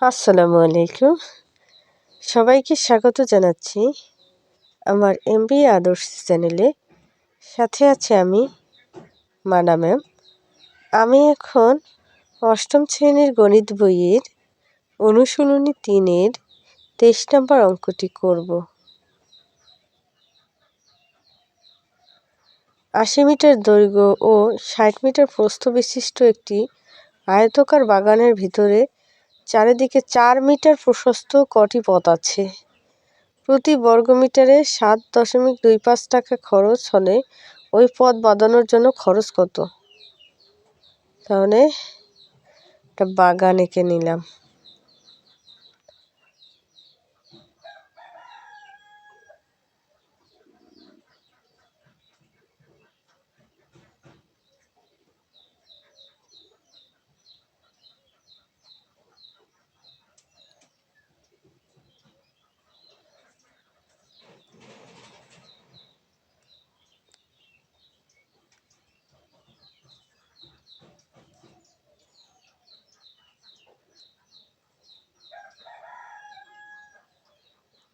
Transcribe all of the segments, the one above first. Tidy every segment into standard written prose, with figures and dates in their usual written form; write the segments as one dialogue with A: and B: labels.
A: আসসালামু আলাইকুম। সবাইকে স্বাগত জানাচ্ছি আমার এমবিএ আদর্শ চ্যানেলে। সাথে আছে আমি মানা ম্যাম। আমি এখন অষ্টম শ্রেণীর গণিত বইয়ের অনুশীলনী 3-এর 23 নম্বর অঙ্কটি করব। 80 মিটার দৈর্ঘ্য ও 60 মিটার প্রস্থ বিশিষ্ট একটি আয়তাকার বাগানের ভিতরে চারিদিকে 4 মিটার প্রশস্ত কটি পথ আছে। প্রতি বর্গমিটারে 7.25 টাকা খরচ হলে ওই পথ বাঁধানোর জন্য খরচ কত? তাহলে একটা বাগান এঁকে নিলাম।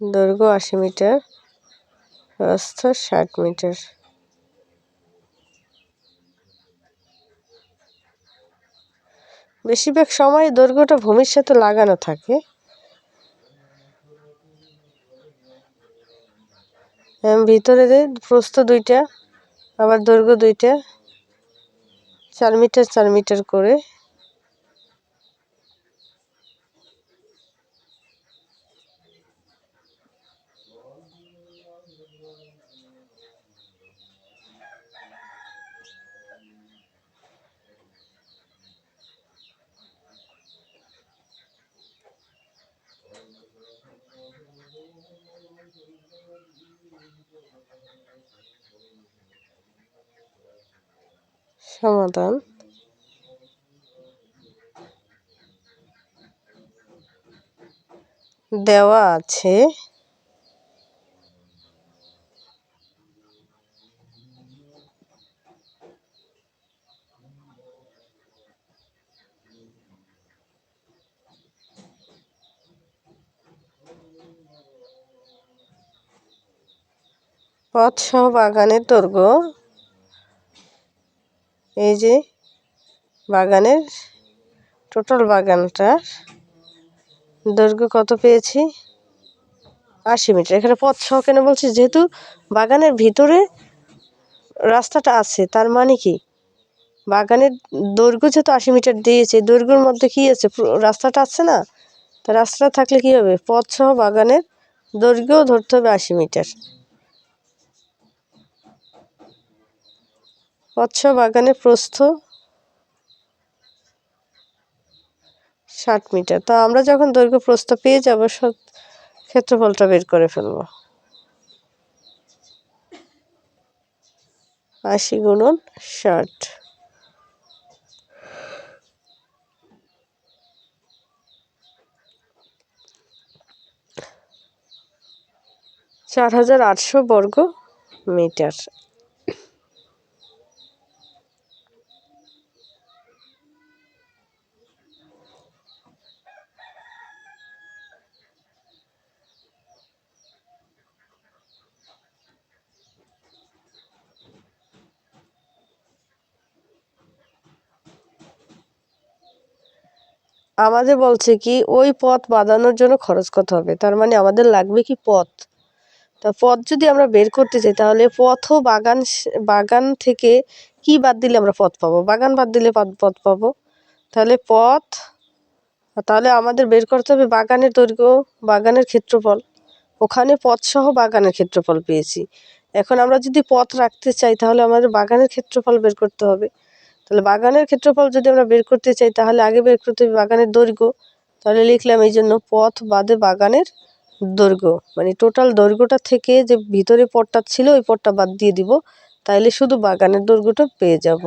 A: দৈর্ঘ্য 80 মিটার, প্রস্থ 60 মিটার। বেশিরভাগ সময় দৈর্ঘ্যটা ভূমির সাথে লাগানো থাকে। ভিতরে প্রস্থ 2টা, আবার দৈর্ঘ্য 2টা, 4 মিটার 4 মিটার করে। সমাধান: দেওয়া আছে পথসহ বাগানের দৈর্ঘ্য, এই যে বাগানের টোটাল বাগানটার দৈর্ঘ্য কত পেয়েছি? 80 মিটার। এখানে পথসহ কেন বলছি? যেহেতু বাগানের ভিতরে রাস্তাটা আছে, তার মানে কি বাগানের দৈর্ঘ্য যেহেতু 80 মিটার দিয়েছে, দৈর্ঘ্যের মধ্যে কি আছে? রাস্তাটা আছে না? তা রাস্তাটা থাকলে কি হবে? পথসহ বাগানের দৈর্ঘ্যও ধরতে হবে 80 মিটার। পথসহ বাগানের প্রস্থ 60 মিটার। তো আমরা যখন দৈর্ঘ্য প্রস্থ পেয়ে যাব, ক্ষেত্রফলটা বের করে ফেলব। 80 গুণন 60, 4800 বর্গ মিটার। আমাদের বলছে কি ওই পথ বাঁধানোর জন্য খরচ কত হবে? তার মানে আমাদের লাগবে কি পথ। তা পথ যদি আমরা বের করতে চাই, তাহলে পথ ও বাগান থেকে কি বাদ দিলে আমরা পথ পাবো? বাগান বাদ দিলে পথ পাবো। তাহলে আমাদের বের করতে হবে বাগানের দৈর্ঘ্য, বাগানের ক্ষেত্রফল। ওখানে পথ সহ বাগানের ক্ষেত্রফল পেয়েছি। এখন আমরা যদি পথ রাখতে চাই, তাহলে আমাদের বাগানের ক্ষেত্রফল বের করতে হবে। তাহলে বাগানের ক্ষেত্রফল যদি আমরা বের করতে চাই, তাহলে আগে বের করতে হবে বাগানের দৈর্ঘ্য। তাহলে লিখলাম এই জন্য পথ বাদে বাগানের দৈর্ঘ্য, মানে টোটাল দৈর্ঘ্যটা থেকে যে ভিতরে পথটা ছিল ওই পথটা বাদ দিয়ে দিব, তাইলে শুধু বাগানের দৈর্ঘ্যটা পেয়ে যাব।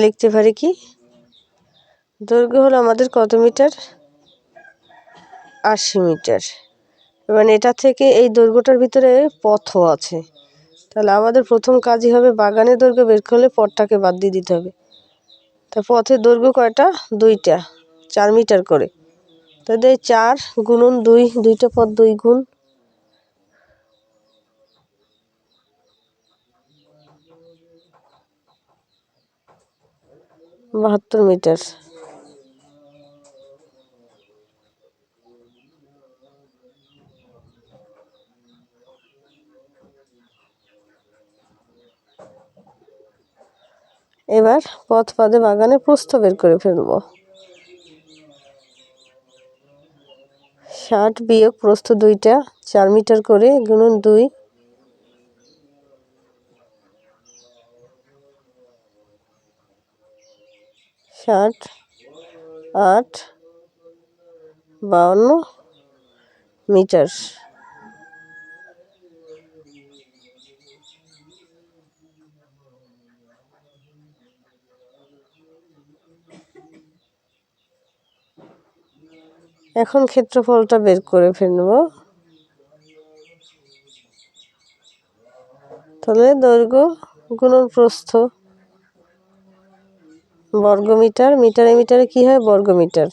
A: লিখতে পারি কি, দৈর্ঘ্য হলো আমাদের কত মিটার, 80 মিটার। এবার এটা থেকে এই দৈর্ঘ্যটার ভিতরে পথও আছে, তাহলে আমাদের প্রথম কাজই হবে বাগানের দৈর্ঘ্য বের করলে পথটাকে বাদ দিয়ে দিতে হবে। তা পথের দৈর্ঘ্য কয়টা, 2টা, 4 মিটার করে। তাহলে 4 গুণন 2, 2টা পথ 2 গুণ 72 মিটার। এবার পথ বাদে বাগানের প্রস্থ বের করে ফেলব। 60 বিয়োগ প্রস্থ 2টা, 4 মিটার করে গুণন 2, 60, 8, 52 মিটার। এখন ক্ষেত্রফলটা বের করে ফেলব। তাহলে দৈর্ঘ্য গুণন প্রস্থ বর্গমিটার, মিটারে মিটারে কি হয়, বর্গমিটার।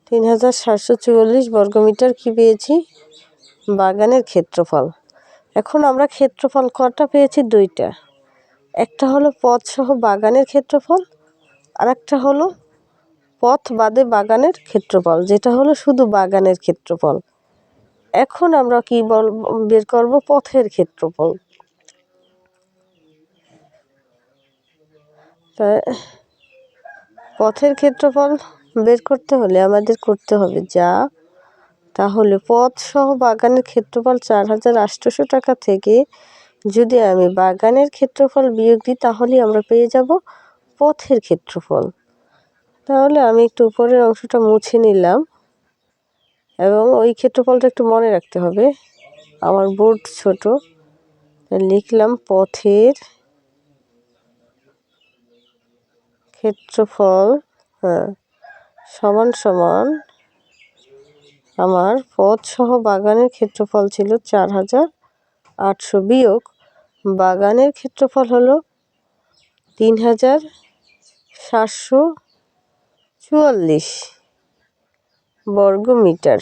A: তিন 3744 বর্গমিটার কি পেয়েছি, বাগানের ক্ষেত্রফল। এখন আমরা ক্ষেত্রফল কটা পেয়েছি, 2টা। একটা হলো পথ সহ বাগানের ক্ষেত্রফল, আর একটা হলো পথ বাদে বাগানের ক্ষেত্রফল, যেটা হলো শুধু বাগানের ক্ষেত্রফল। এখন আমরা কি বের করব, পথের ক্ষেত্রফল। পথের ক্ষেত্রফল বের করতে হলে আমাদের করতে হবে যা, তাহলে পথ সহ বাগানের ক্ষেত্রফল 4800 টাকা থেকে যদি আমি বাগানের ক্ষেত্রফল বিয়োগ দিই, তাহলে আমরা পেয়ে যাব পথের ক্ষেত্রফল। তাহলে আমি একটু উপরের অংশটা মুছে নিলাম, এবং ওই ক্ষেত্রফলটা একটু মনে রাখতে হবে, আমার বোর্ড ছোট। লিখলাম পথের ক্ষেত্রফল, সমান সমান আমার পথ সহ বাগানের ক্ষেত্রফল ছিল 4800 বিয়োগ বাগানের ক্ষেত্রফল হলো 3744 বর্গমিটার।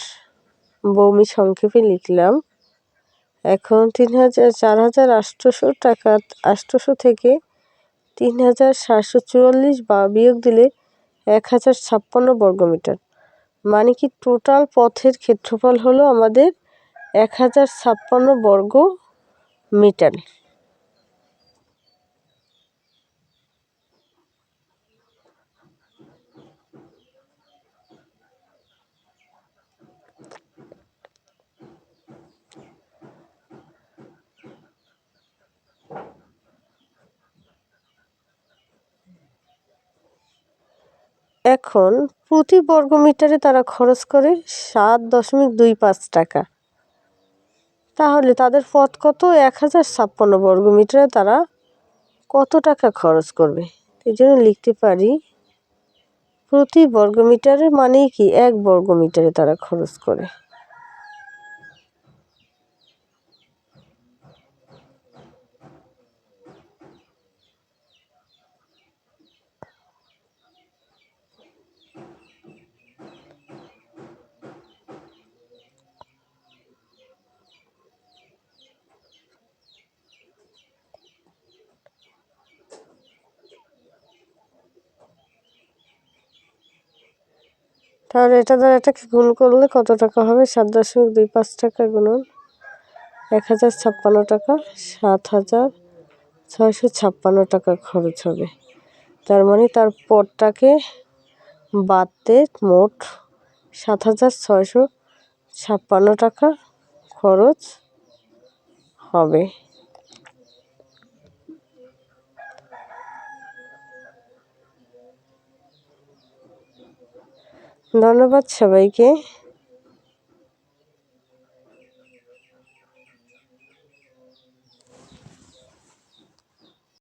A: ভূমি সংক্ষেপে লিখলাম। এখন 4800 টাকা, 800 থেকে 3744 বা বিয়োগ দিলে 1056 বর্গমিটার। মানে কি টোটাল পথের ক্ষেত্রফল হলো আমাদের 1056 বর্গ মিটার। এখন প্রতি বর্গমিটারে তারা খরচ করে 7.25 টাকা। তাহলে তাদের পথ কত, 1056 বর্গমিটারে তারা কত টাকা খরচ করবে। এই জন্য লিখতে পারি প্রতি বর্গমিটারে মানেই কি 1 বর্গমিটারে তারা খরচ করে। তাহলে এটা দ্বারা এটাকে গুণ করলে কত টাকা হবে, 7.25 টাকা গুণন 1056 টাকা, 7656 টাকা খরচ হবে। তার মানে তার পরটাকে বাদতে মোট 7656 টাকা খরচ হবে। ধন্যবাদ সবাইকে।